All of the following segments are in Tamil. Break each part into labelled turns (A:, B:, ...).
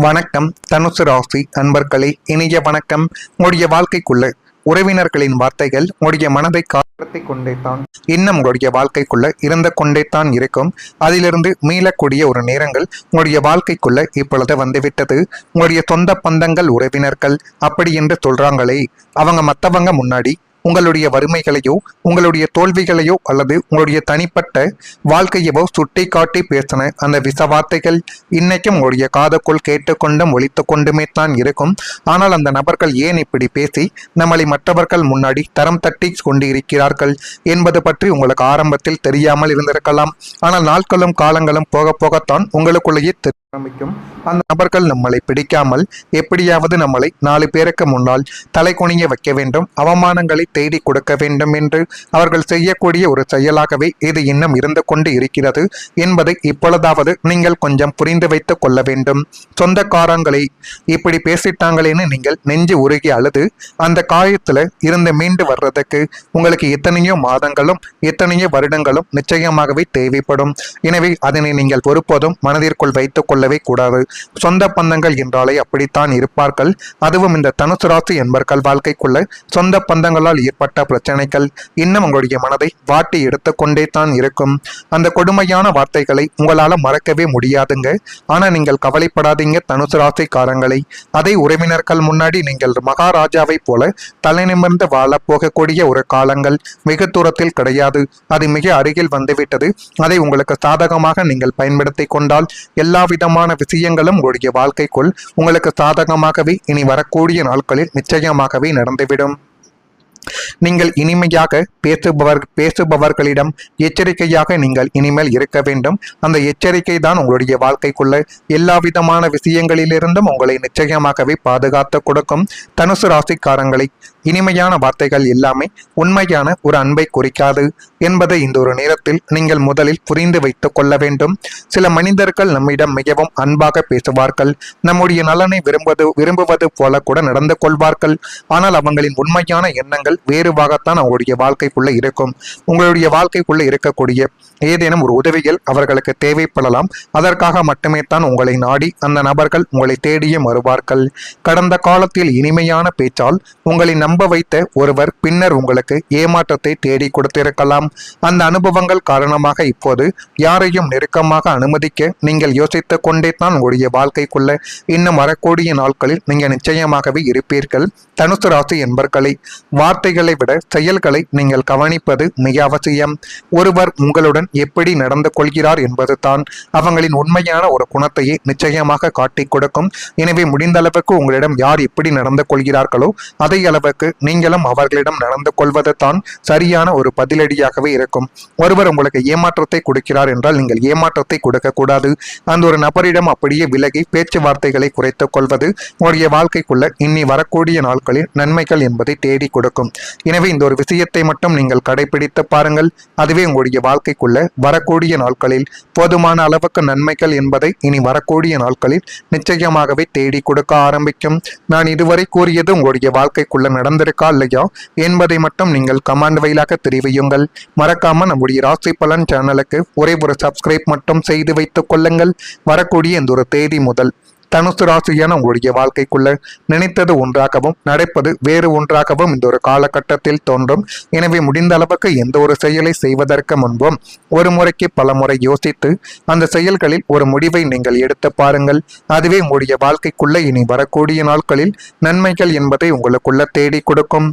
A: வணக்கம் தனுசு ராசி அன்பர்களே, இனிய வணக்கம். உங்களுடைய வாழ்க்கைக்குள்ள உறவினர்களின் வார்த்தைகள் உங்களுடைய மனதை காப்பாற்றிக் கொண்டே தான் இன்னும் உங்களுடைய வாழ்க்கைக்குள்ள இருந்து கொண்டே தான் இருக்கும். அதிலிருந்து மீளக்கூடிய ஒரு நேரங்கள் உங்களுடைய வாழ்க்கைக்குள்ள இப்பொழுது வந்துவிட்டது. உங்களுடைய சொந்த பந்தங்கள் உறவினர்கள் அப்படி என்று சொல்றாங்களே, அவங்க மற்றவங்க முன்னாடி உங்களுடைய வறுமைகளையோ உங்களுடைய தோல்விகளையோ அல்லது உங்களுடைய தனிப்பட்ட வாழ்க்கையவோ சுட்டி காட்டி பேசின அந்த விசவார்த்தைகள் இன்னைக்கும் உங்களுடைய காதுக்குள் கேட்டுக்கொண்டும் ஒழித்து கொண்டுமே தான் இருக்கும். ஆனால் அந்த நபர்கள் ஏன் இப்படி பேசி நம்மளை மற்றவர்கள் முன்னாடி தரம் தட்டி கொண்டு இருக்கிறார்கள் என்பது பற்றி உங்களுக்கு ஆரம்பத்தில் தெரியாமல் இருந்திருக்கலாம். ஆனால் நாட்களும் காலங்களும் போக போகத்தான் உங்களுக்குள்ளேயே ஆரம்பிக்கும். அந்த நபர்கள் நம்மளை பிடிக்காமல் எப்படியாவது நம்மளை 4 பேருக்கு முன்னால் தலை குனிய வைக்க வேண்டும், அவமானங்களை தேடி கொடுக்க வேண்டும் என்று அவர்கள் செய்யக்கூடிய ஒரு செயலாகவே இது இன்னும் இருந்து கொண்டு இருக்கிறது என்பதை இப்பொழுதாவது நீங்கள் கொஞ்சம் புரிந்து வைத்துக் கொள்ள வேண்டும். சொந்தக்காரங்களை இப்படி பேசிட்டாங்களேன்னு நீங்கள் நெஞ்சு உருகி அழுது அந்த காயத்துல இருந்து மீண்டு வர்றதுக்கு உங்களுக்கு எத்தனையோ மாதங்களும் எத்தனையோ வருடங்களும் நிச்சயமாகவே தேவைப்படும். எனவே அதனை நீங்கள் ஒருபோதும் மனதிற்குள் வைத்துக் கொள்ளவே கூடாது. சொந்த பந்தங்கள் என்றாலே அப்படித்தான் இருப்பார்கள். அதுவும் இந்த தனுசு ராசி என்பர்கள் வாழ்க்கைக்குள்ள சொந்த பந்தங்களால் ஏற்பட்ட பிரச்சனைகள் இன்னும் உங்களுடைய மனதை வாட்டி எடுத்துக்கொண்டே தான் இருக்கும். அந்த கொடுமையான வார்த்தைகளை உங்களால மறக்கவே முடியாதுங்க. ஆனா நீங்கள் கவலைப்படாதீங்க தனுசு ராசிக்காரங்களை. அதை உறவினர்கள் முன்னாடி நீங்கள் மகாராஜாவை போல தலை நிமிர்ந்து வாழ போகக்கூடிய ஒரு காலங்கள் மிக தூரத்தில் கிடையாது. அது மிக அருகில் வந்துவிட்டது. அதை உங்களுக்கு சாதகமாக நீங்கள் பயன்படுத்தி கொண்டால் எல்லா விதமான விஷயங்களும் உங்களுடைய வாழ்க்கைக்குள் உங்களுக்கு சாதகமாகவே இனி வரக்கூடிய நாட்களில் நிச்சயமாகவே நடந்துவிடும். நீங்கள் இனிமையாக பேசுபவர்களிடம் எச்சரிக்கையாக நீங்கள் இனிமேல் இருக்க வேண்டும். அந்த எச்சரிக்கை தான் உங்களுடைய வாழ்க்கைக்குள்ள எல்லா விதமான விஷயங்களிலிருந்தும் உங்களை நிச்சயமாகவே பாதுகாத்து கொடுக்கும். தனுசு ராசிக்காரங்களை இனிமையான வார்த்தைகள் எல்லாமே உண்மையான ஒரு அன்பை குறிக்காது என்பதை இந்த ஒரு நேரத்தில் நீங்கள் முதலில் புரிந்து வைத்துக் கொள்ள வேண்டும். சில மனிதர்கள் நம்மிடம் மிகவும் அன்பாக பேசுவார்கள், நம்முடைய நலனை விரும்புவது போல கூட நடந்து கொள்வார்கள். ஆனால் அவங்களின் உண்மையான எண்ணங்கள் வேறுவாகத்தான் அவங்களுடைய வாழ்க்கைக்குள்ள இருக்கும். உங்களுடைய வாழ்க்கைக்குள்ள இருக்கக்கூடிய ஏதேனும் ஒரு உதவிகள் அவர்களுக்கு தேவைப்படலாம். அதற்காக மட்டுமே தான் உங்களை நாடி அந்த நபர்கள் உங்களை தேடியும் வருவார்கள். கடந்த காலத்தில் இனிமையான பேச்சால் உங்களை நம்ப வைத்த ஒருவர் பின்னர் உங்களுக்கு ஏமாற்றத்தை தேடி கொடுத்திருக்கலாம். அந்த அனுபவங்கள் காரணமாக இப்போது யாரையும் நெருக்கமாக அனுமதிக்க நீங்கள் யோசித்துக் கொண்டே தான் உங்களுடைய வாழ்க்கைக்குள்ள இன்னும் வரக்கூடிய நாட்களில் நீங்கள் நிச்சயமாகவே இருப்பீர்கள். தனுசு ராசி என்பர்களை வார்த்தைகளை விட செயல்களை நீங்கள் கவனிப்பது மிக அவசியம். ஒருவர் உங்களுடன் எப்படி நடந்து கொள்கிறார் என்பது தான் அவங்களின் உண்மையான ஒரு குணத்தையே நிச்சயமாக காட்டிக் கொடுக்கும். எனவே முடிந்த அளவுக்கு உங்களிடம் யார் எப்படி நடந்து கொள்கிறார்களோ அதே அளவுக்கு நீங்களும் அவர்களிடம் நடந்து கொள்வது தான் சரியான ஒரு பதிலடியாகவே இருக்கும். ஒருவர் உங்களுக்கு ஏமாற்றத்தை கொடுக்கிறார் என்றால் நீங்கள் ஏமாற்றத்தை கொடுக்க கூடாது. அந்த ஒரு நபரிடம் அப்படியே விலகி பேச்சுவார்த்தைகளை குறைத்துக் கொள்வது உங்களுடைய வாழ்க்கைக்குள்ள இனி வரக்கூடிய நாட்களில் நன்மைகள் என்பதை தேடி கொடுக்கும். எனவே இந்த ஒரு விஷயத்தை மட்டும் நீங்கள் கடைபிடித்து பாருங்கள். அதுவே உங்களுடைய வாழ்க்கைக்குள்ள வரக்கூடிய நாட்களில் போதுமான அளவுக்கு நன்மைகள் என்பதை இனி வரக்கூடிய நாட்களில் நிச்சயமாகவே தேடி கொடுக்க ஆரம்பிக்கும். நான் இதுவரை கூறியது உங்களுடைய வாழ்க்கைக்குள்ள நடந்திருக்கா இல்லையா என்பதை மட்டும் நீங்கள் கமெண்ட் வழியாக தெரிவியுங்கள். மறக்காம நம்முடைய ராசி பலன் சேனலுக்கு ஒரே ஒரு சப்ஸ்கிரைப் மட்டும் செய்து வைத்துக் கொள்ளுங்கள். வரக்கூடிய இந்த ஒரு தேதி முதல் தனுசு ராசியான உங்களுடைய வாழ்க்கைக்குள்ள நினைத்தது ஒன்றாகவும் நடப்பது வேறு ஒன்றாகவும் இந்த ஒரு காலகட்டத்தில் தோன்றும். எனவே முடிந்த அளவுக்கு எந்த ஒரு செயலை செய்வதற்கு முன்பும் ஒரு முறைக்கு பல முறை யோசித்து அந்த செயல்களில் ஒரு முடிவை நீங்கள் எடுத்து பாருங்கள். அதுவே உங்களுடைய வாழ்க்கைக்குள்ள இனி வரக்கூடிய நாட்களில் நன்மைகள் என்பதை உங்களுக்குள்ள தேடி கொடுக்கும்.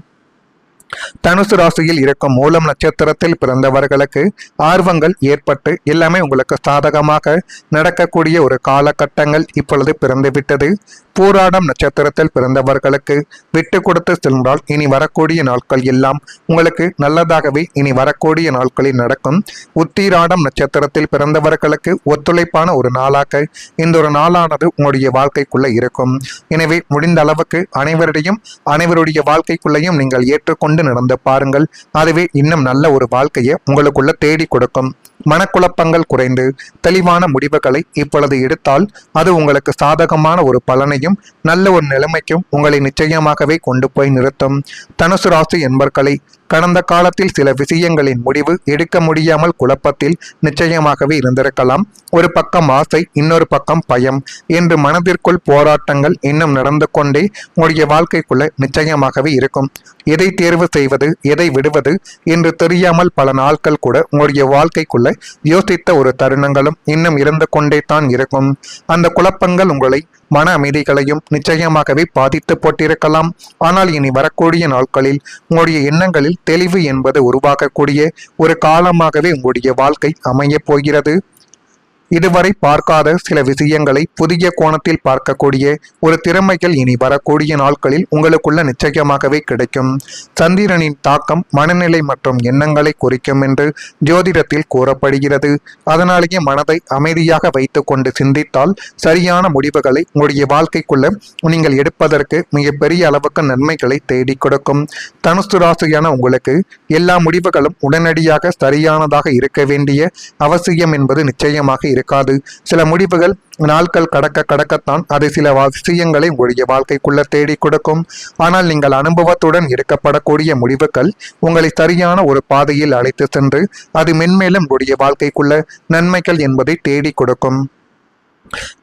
A: தனுசு ராசியில் இருக்கும் மூலம் நட்சத்திரத்தில் பிறந்தவர்களுக்கு ஆர்வங்கள் ஏற்பட்டு எல்லாமே உங்களுக்கு சாதகமாக நடக்கக்கூடிய ஒரு காலகட்டங்கள் இப்பொழுது பிறந்துவிட்டது. பூராடம் நட்சத்திரத்தில் பிறந்தவர்களுக்கு விட்டு கொடுத்து சென்றால் இனி வரக்கூடிய நாட்கள் எல்லாம் உங்களுக்கு நல்லதாகவே இனி வரக்கூடிய நாட்களில் நடக்கும். உத்திராடம் நட்சத்திரத்தில் பிறந்தவர்களுக்கு ஒத்துழைப்பான ஒரு நாளாக இந்த ஒரு நாளானது உங்களுடைய வாழ்க்கைக்குள்ள இருக்கும். எனவே முடிந்த அளவுக்கு அனைவருடைய வாழ்க்கைக்குள்ளையும் நீங்கள் ஏற்றுக்கொண்டு நடந்து பாருங்கள். அதுவே இன்னும் நல்ல ஒரு வாழ்க்கையை உங்களுக்குள்ள தேடி கொடுக்கும். மனக்குழப்பங்கள் குறைந்து தெளிவான முடிவுகளை இப்பொழுது எடுத்தால் அது உங்களுக்கு சாதகமான ஒரு பலனையும் நல்ல ஒரு நிலைமைக்கும் உங்களை நிச்சயமாகவே கொண்டு போய் நிறுத்தும். தனுசு ராசி என்பர்களை கடந்த காலத்தில் சில விஷயங்களின் முடிவு எடுக்க முடியாமல் குழப்பத்தில் நிச்சயமாகவே இருந்திருக்கலாம். ஒரு பக்கம் ஆசை, இன்னொரு பக்கம் பயம் என்று மனதிற்குள் போராட்டங்கள் இன்னும் நடந்து கொண்டே உங்களுடைய வாழ்க்கைக்குள்ள நிச்சயமாகவே இருக்கும். எதை தேர்வு செய்வது, எதை விடுவது என்று தெரியாமல் பல நாட்கள் கூட உங்களுடைய வாழ்க்கைக்குள்ள யோசித்த ஒரு தருணங்களும் இன்னும் இருந்து கொண்டே தான் இருக்கும். அந்த குழப்பங்கள் உங்களை மன அமைதிகளையும் நிச்சயமாகவே பாதித்து போட்டிருக்கலாம். ஆனால் இனி வரக்கூடிய நாட்களில் உங்களுடைய எண்ணங்களில் தெளிவு என்பது உருவாக்கக்கூடிய ஒரு காலமாகவே உங்களுடைய வாழ்க்கை அமையப் போகிறது. இதுவரை பார்க்காத சில விஷயங்களை புதிய கோணத்தில் பார்க்கக்கூடிய ஒரு திறமைகள் இனி வரக்கூடிய நாட்களில் உங்களுக்குள்ள நிச்சயமாகவே கிடைக்கும். சந்திரனின் தாக்கம் மனநிலை மற்றும் எண்ணங்களை குறிக்கும் என்று ஜோதிடத்தில் கூறப்படுகிறது. அதனாலேயே மனதை அமைதியாக வைத்து கொண்டு சிந்தித்தால் சரியான முடிவுகளை உங்களுடைய வாழ்க்கைக்குள்ள நீங்கள் எடுப்பதற்கு மிகப்பெரிய அளவுக்கு நன்மைகளை தேடி கொடுக்கும். தனுசு ராசியான உங்களுக்கு எல்லா முடிவுகளும் உடனடியாக சரியானதாக இருக்க வேண்டிய அவசியம் என்பது நிச்சயமாக இருக்காது. சில முடிவுகள் நாட்கள் கடக்கத்தான் அது சில விஷயங்களை உங்களுடைய வாழ்க்கைக்குள்ள தேடி கொடுக்கும். ஆனால் நீங்கள் அனுபவத்துடன் எடுக்கப்படக்கூடிய முடிவுகள் உங்களை சரியான ஒரு பாதையில் அழைத்து சென்று அது மென்மேலும் உங்களுடைய வாழ்க்கைக்குள்ள நன்மைகள் என்பதை தேடி கொடுக்கும்.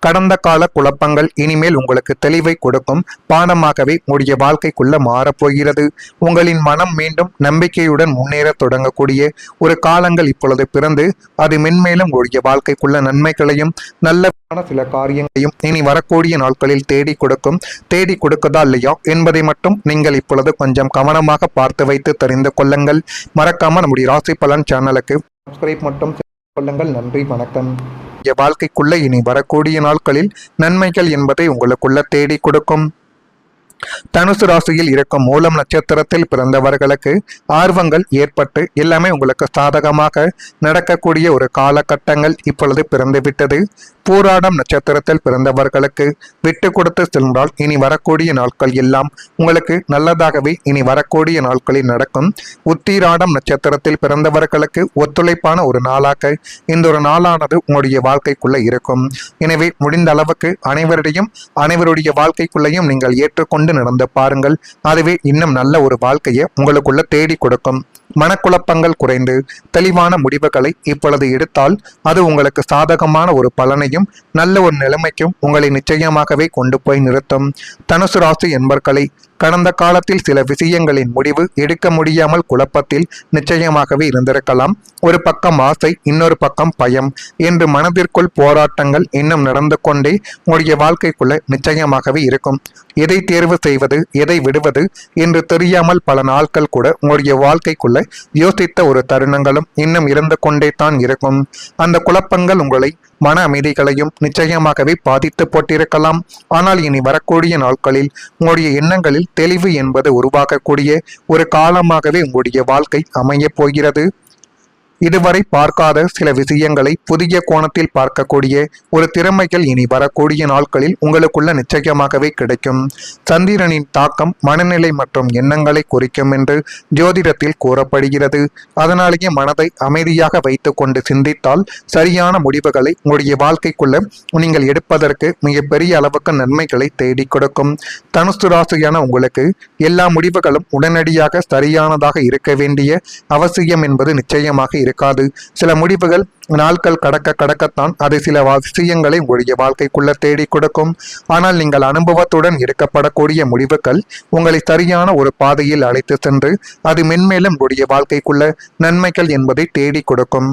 A: கடந்த கால குழப்பங்கள் இனிமேல் உங்களுக்கு தெளிவை கொடுக்கும் பாடமாகவே உங்களுடைய வாழ்க்கைக்குள்ள மாறப்போகிறது. உங்களின் மனம் மீண்டும் நம்பிக்கையுடன் முன்னேற தொடங்கக்கூடிய ஒரு காலங்கள் இப்பொழுது பிறந்து அது மென்மேலும் உங்களுடைய வாழ்க்கைக்குள்ள நன்மைகளையும் நல்ல சில காரியங்களையும் இனி வரக்கூடிய நாட்களில் தேடி கொடுக்குதா இல்லையா என்பதை மட்டும் நீங்கள் இப்பொழுது கொஞ்சம் கவனமாக பார்த்து வைத்து தெரிந்து கொள்ளுங்கள். மறக்காம நம்முடைய ராசி பலன் சேனலுக்கு சப்ஸ்கிரைப் மட்டும் கொள்ளுங்கள். நன்றி, வணக்கம். வாழ்க்கைக்குள்ள இனி வரக்கூடிய நாட்களில் நன்மைகள் என்பதை உங்களுக்குள்ள தேடி கொடுக்கும். தனுசு ராசியில் இருக்கும் மூலம் நட்சத்திரத்தில் பிறந்தவர்களுக்கு ஆர்வங்கள் ஏற்பட்டு எல்லாமே உங்களுக்கு சாதகமாக நடக்கக்கூடிய ஒரு காலகட்டங்கள் இப்பொழுது பிறந்துவிட்டது. பூராடம் நட்சத்திரத்தில் பிறந்தவர்களுக்கு விட்டு கொடுத்து சென்றால் இனி வரக்கூடிய நாட்கள் எல்லாம் உங்களுக்கு நல்லதாகவே இனி வரக்கூடிய நாட்களில் நடக்கும். உத்திராடம் நட்சத்திரத்தில் பிறந்தவர்களுக்கு ஒத்துழைப்பான ஒரு நாளாக இந்த ஒரு நாளானது உங்களுடைய வாழ்க்கைக்குள்ள இருக்கும். எனவே முடிந்த அளவுக்கு அனைவருடைய வாழ்க்கைக்குள்ளையும் நீங்கள் ஏற்றுக்கொண்டு நடந்து பாருங்கள். அதுவே இன்னும் நல்ல ஒரு வாழ்க்கையை உங்களுக்குள்ள தேடி கொடுக்கும். மனக்குழப்பங்கள் குறைந்து தெளிவான முடிவுகளை இப்பொழுது எடுத்தால் அது உங்களுக்கு சாதகமான ஒரு பலனையும் நல்ல ஒரு நிலைமைக்கும் உங்களை நிச்சயமாகவே கொண்டு போய் நிறுத்தும். தனுசு ராசி என்பர்களை கடந்த காலத்தில் சில விஷயங்களின் முடிவு எடுக்க முடியாமல் குழப்பத்தில் நிச்சயமாகவே இருந்திருக்கலாம். ஒரு பக்கம் ஆசை, இன்னொரு பக்கம் பயம் என்று மனதிற்குள் போராட்டங்கள் இன்னும் நடந்து கொண்டே உங்களுடைய வாழ்க்கைக்குள்ள நிச்சயமாகவே இருக்கும். எதை தேர்வு செய்வது, எதை விடுவது என்று தெரியாமல் பல நாட்கள் கூட உங்களுடைய வாழ்க்கைக்குள்ள யோசித்த ஒரு தருணங்களும் இன்னும் இருந்து கொண்டே தான் இருக்கும். அந்த குழப்பங்கள் உங்களை மன அமைதிகளையும் நிச்சயமாகவே பாதித்து போட்டிருக்கலாம். ஆனால் இனி வரக்கூடிய நாட்களில் உங்களுடைய எண்ணங்களில் தெளிவு என்பது உருவாக்கக்கூடிய ஒரு காலமாகவே உங்களுடைய வாழ்க்கை அமையப் போகிறது. இதுவரை பார்க்காத சில விஷயங்களை புதிய கோணத்தில் பார்க்கக்கூடிய ஒரு திறமைகள் இனி வரக்கூடிய நாட்களில் உங்களுக்குள்ள நிச்சயமாகவே கிடைக்கும். சந்திரனின் தாக்கம் மனநிலை மற்றும் எண்ணங்களை குறிக்கும் என்று ஜோதிடத்தில் கூறப்படுகிறது. அதனாலேயே மனதை அமைதியாக வைத்து கொண்டு சிந்தித்தால் சரியான முடிவுகளை உங்களுடைய வாழ்க்கைக்குள்ள நீங்கள் எடுப்பதற்கு மிகப்பெரிய அளவுக்கு நன்மைகளை தேடி கொடுக்கும். தனுசு ராசியான உங்களுக்கு எல்லா முடிவுகளும் உடனடியாக சரியானதாக இருக்க வேண்டிய அவசியம் என்பது நிச்சயமாக இருக்காது. சில முடிவுகள் நாட்கள் கடக்கத்தான் அது சில விஷயங்களை உங்களுடைய வாழ்க்கைக்குள்ள தேடி கொடுக்கும். ஆனால் நீங்கள் அனுபவத்துடன் எடுக்கப்படக்கூடிய முடிவுகள் உங்களை சரியான ஒரு பாதையில் அழைத்து சென்று அது மென்மேலும் உங்களுடைய வாழ்க்கைக்குள்ள நன்மைகள் என்பதை தேடி கொடுக்கும்.